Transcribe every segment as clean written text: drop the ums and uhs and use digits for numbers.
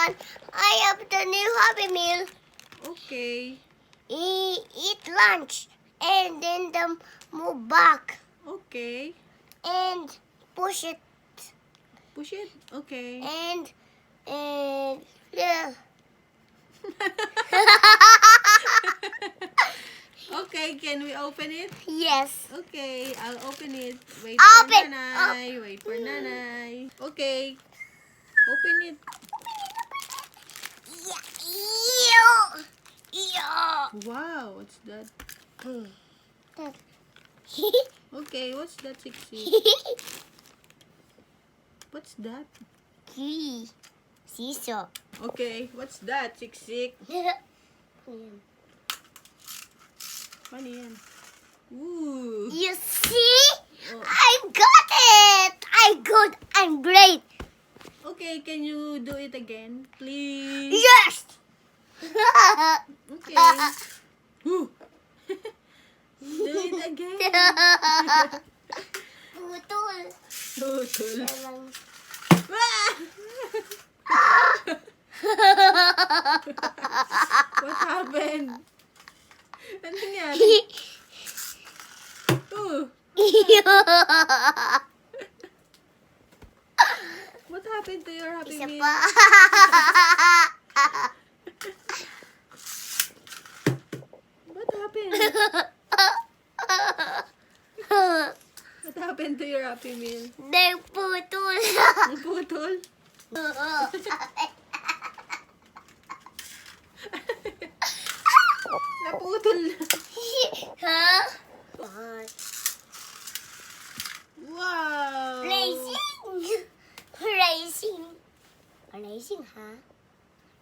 one. I have the new Happy Meal. Okay. Eat lunch and then move back Okay. and push it Push it. Okay. and yeah. Okay, can we open it? Yes. Okay, I'll open it. Wait Open. for Nanay. Wait for Nanay. Okay. Open it. Yeah. Yeah. Wow, what's that? Okay, what's that, Sixy? What's that? Key. Seesaw. Okay, what's that, Six? Ano yan? Ooh. You see? Oh. I got it! I'm great! Okay, can you do it again, please? Yes! Okay. Ooh. Do it again. Putol. Tutol. Walang- What happened? Ano nangyari? Ooh. What happened to your Happy Isa Meal? pa. What happened? What happened to your Happy Meal? Nagputol. Naputol? Naputol na. Ha? Wow! Racing. Racing, huh?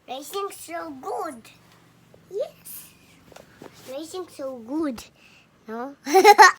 Racing so good. Yes. Racing so good. No?